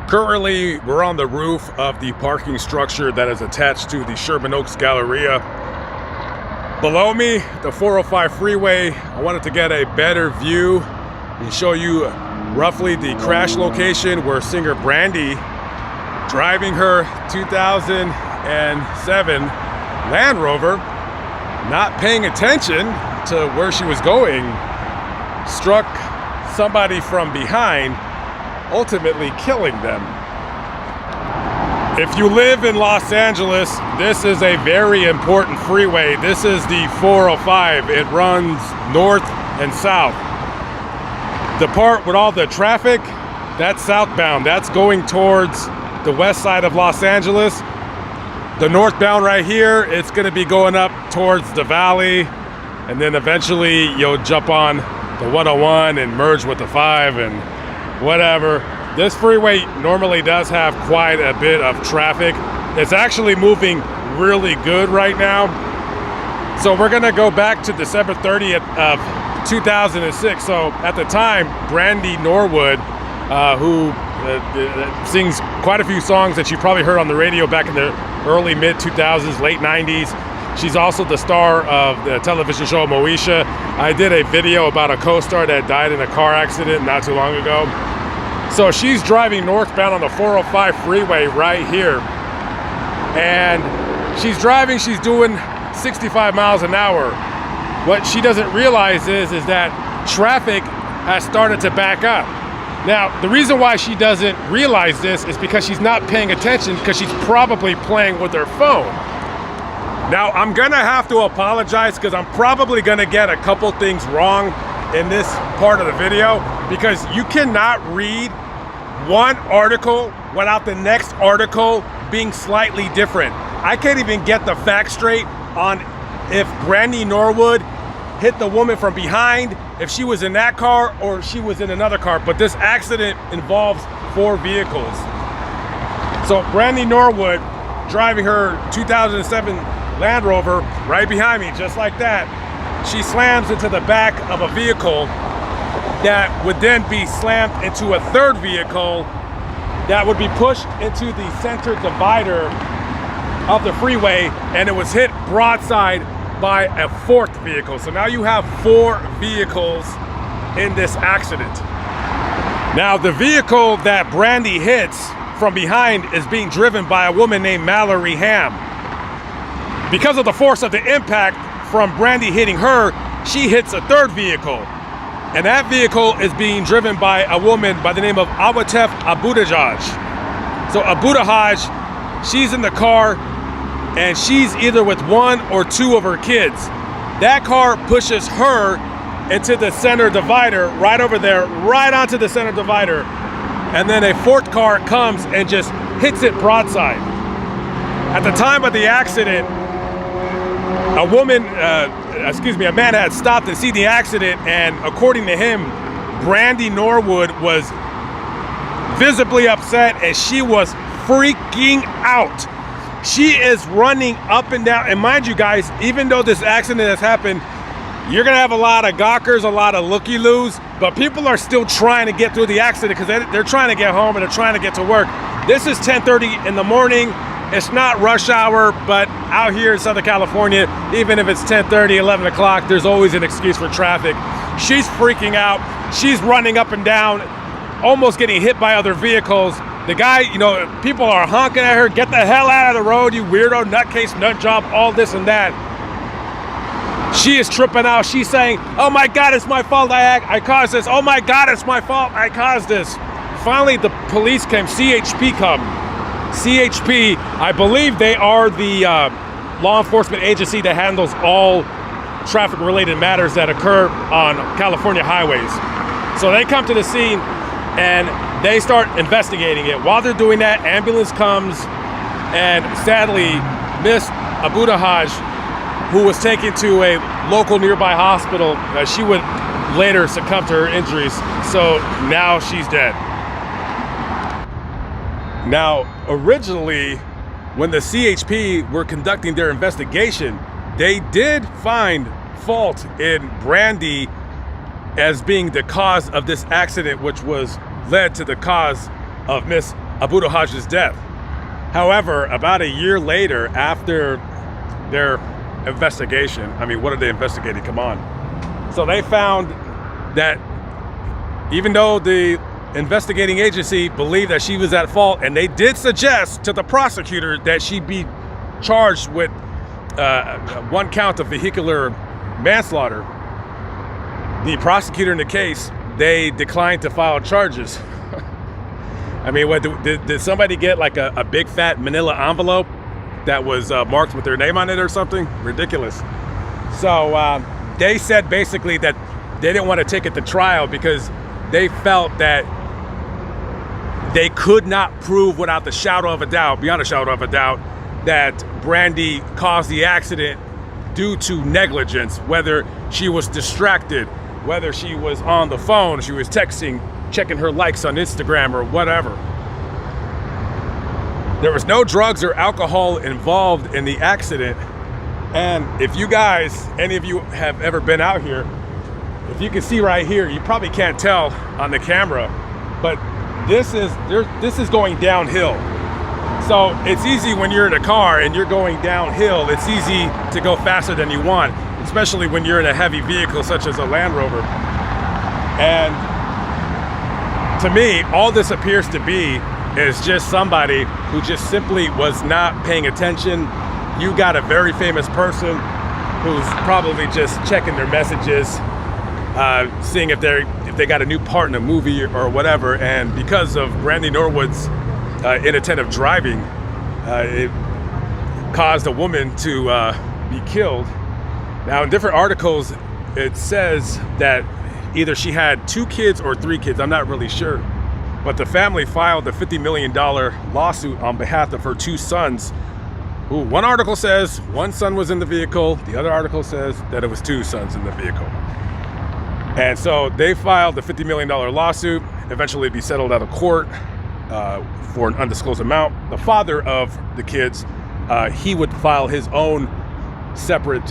Currently, we're on the roof of the parking structure that is attached to the Sherman Oaks Galleria. Below me, the 405 freeway. I wanted to get a better view and show you roughly the crash location where singer Brandy, driving her 2007 Land Rover, not paying attention to where she was going, struck somebody from behind, ultimately killing them. If you live in Los Angeles, this is a very important freeway. This is the 405. It runs north and south. The part with all the traffic, that's southbound. That's going towards the west side of Los Angeles. The northbound right here, it's gonna be going up towards the valley, and then eventually you'll jump on the 101 and merge with the 5 and whatever. This freeway normally does have quite a bit of traffic. It's actually moving really good right now. So we're gonna go back to December 30th of 2006. So at the time, Brandy Norwood, who sings quite a few songs that you probably heard on the radio back in the early mid-2000s, late 90s. She's also the star of the television show Moesha. I did a video about a co-star that died in a car accident not too long ago. So she's driving northbound on the 405 freeway right here. And she's doing 65 miles an hour. What she doesn't realize is that traffic has started to back up. Now, the reason why she doesn't realize this is because she's not paying attention, because she's probably playing with her phone. Now, I'm gonna have to apologize because I'm probably gonna get a couple things wrong in this part of the video, because you cannot read one article without the next article being slightly different. I can't even get the facts straight on if Brandy Norwood hit the woman from behind, if she was in that car or she was in another car, but this accident involves 4 vehicles. So Brandy Norwood driving her 2007 Land Rover right behind me, just like that. She slams into the back of a vehicle that would then be slammed into a third vehicle that would be pushed into the center divider of the freeway, and it was hit broadside by a 4th vehicle. So now you have 4 vehicles in this accident. Now, the vehicle that Brandy hits from behind is being driven by a woman named Mallory Ham. Because of the force of the impact from Brandy hitting her, she hits a 3rd vehicle. And that vehicle is being driven by a woman by the name of Awatef Abudajaj. So Abudajaj, she's in the car, and she's either with 1 or 2 of her kids. That car pushes her into the center divider, right over there, right onto the center divider. And then a 4th car comes and just hits it broadside. At the time of the accident, a man had stopped to see the accident, and according to him, Brandy Norwood was visibly upset and she was freaking out. She is running up and down. And mind you guys, even though this accident has happened, you're gonna have a lot of gawkers, a lot of looky-loos, but people are still trying to get through the accident because they're trying to get home and they're trying to get to work. This is 10:30 in the morning. It's not rush hour, but out here in Southern California, even if it's 10:30, 11 o'clock, there's always an excuse for traffic. She's freaking out. She's running up and down, almost getting hit by other vehicles. The guy, people are honking at her, get the hell out of the road, you weirdo, nutcase, nut job, all this and that. She is tripping out. She's saying, oh my God, it's my fault, I caused this. Oh my God, it's my fault, I caused this. Finally, the police came, CHP come. CHP, I believe they are the law enforcement agency that handles all traffic-related matters that occur on California highways. So they come to the scene and they start investigating it. While they're doing that, ambulance comes, and sadly, Miss Abudajaj, who was taken to a local nearby hospital, she would later succumb to her injuries. So now she's dead. Now, originally, when the CHP were conducting their investigation, they did find fault in Brandy as being the cause of this accident, which was led to the cause of Miss Abu Hajj's death. However, about a year later, after their investigation, I mean, what are they investigating? Come on. So they found that even though the investigating agency believed that she was at fault, and they did suggest to the prosecutor that she be charged with 1 count of vehicular manslaughter, the prosecutor in the case, they declined to file charges. I mean, what did somebody get like a big fat manila envelope that was marked with their name on it or something? Ridiculous. So they said basically that they didn't want to take it to trial because they felt that they could not prove without the shadow of a doubt, beyond a shadow of a doubt, that Brandy caused the accident due to negligence, whether she was distracted, whether she was on the phone, she was texting, checking her likes on Instagram or whatever. There was no drugs or alcohol involved in the accident. And if you guys, any of you have ever been out here, if you can see right here, you probably can't tell on the camera, but this is going downhill. So it's easy when you're in a car and you're going downhill, it's easy to go faster than you want, especially when you're in a heavy vehicle such as a Land Rover. And to me, all this appears to be is just somebody who just simply was not paying attention. You got a very famous person who's probably just checking their messages, seeing if they got a new part in a movie or whatever. And because of Brandy Norwood's inattentive driving, it caused a woman to be killed. Now, in different articles, it says that either she had 2 kids or 3 kids. I'm not really sure. But the family filed a $50 million lawsuit on behalf of her 2 sons, who one article says 1 son was in the vehicle. The other article says that it was 2 sons in the vehicle. And so they filed the $50 million lawsuit, eventually be settled out of court for an undisclosed amount. The father of the kids, he would file his own separate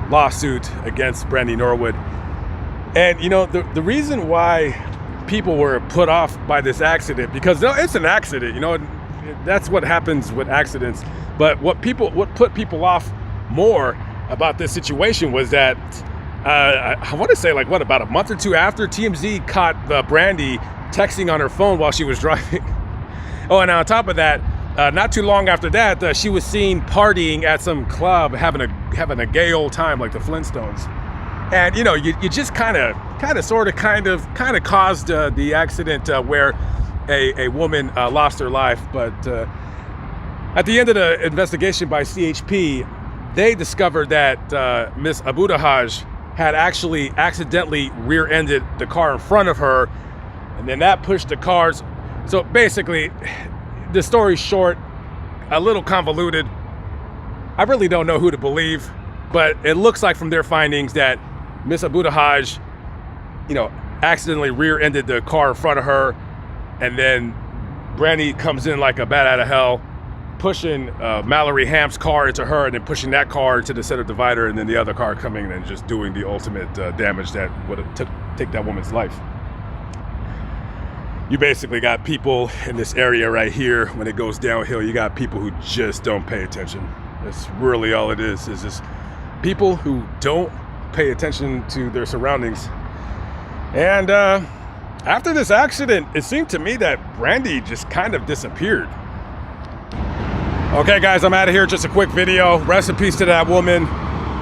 lawsuit against Brandy Norwood. And you know, the reason why people were put off by this accident, because it's an accident, you know, that's what happens with accidents. But what put people off more about this situation was that I want to say like about a month or 2 after, TMZ caught Brandy texting on her phone while she was driving. Oh, and on top of that, not too long after that, she was seen partying at some club, having a gay old time like the Flintstones. And you know, you just kind of caused the accident where a woman lost her life. But at the end of the investigation by CHP, they discovered that Miss Abu Hajj had actually accidentally rear-ended the car in front of her, and then that pushed the cars. So basically, the story's short, a little convoluted. I really don't know who to believe, but it looks like from their findings that Miss Abu Hajj, you know, accidentally rear-ended the car in front of her, and then Brandy comes in like a bat out of hell, pushing Mallory Hamp's car into her, and then pushing that car to the center divider, and then the other car coming and just doing the ultimate damage that would take that woman's life. You basically got people in this area right here, when it goes downhill, you got people who just don't pay attention. That's really all it is just people who don't pay attention to their surroundings. And after this accident, it seemed to me that Brandy just kind of disappeared. Okay guys, I'm out of here. Just a quick video. Rest in peace to that woman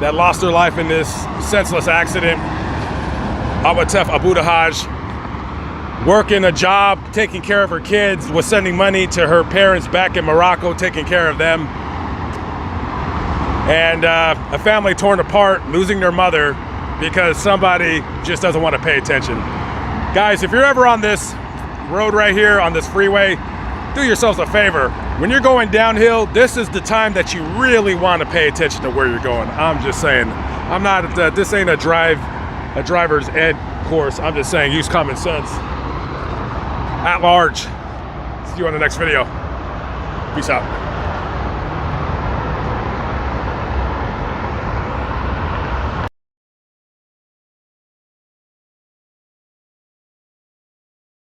that lost her life in this senseless accident. Awatef Abu Hajj, working a job, taking care of her kids, was sending money to her parents back in Morocco, taking care of them. And a family torn apart, losing their mother because somebody just doesn't want to pay attention. Guys, if you're ever on this road right here, on this freeway, do yourselves a favor. When you're going downhill, this is the time that you really want to pay attention to where you're going. I'm just saying, I'm not, this ain't a driver's ed course. I'm just saying, use common sense. At large. See you on the next video. Peace out.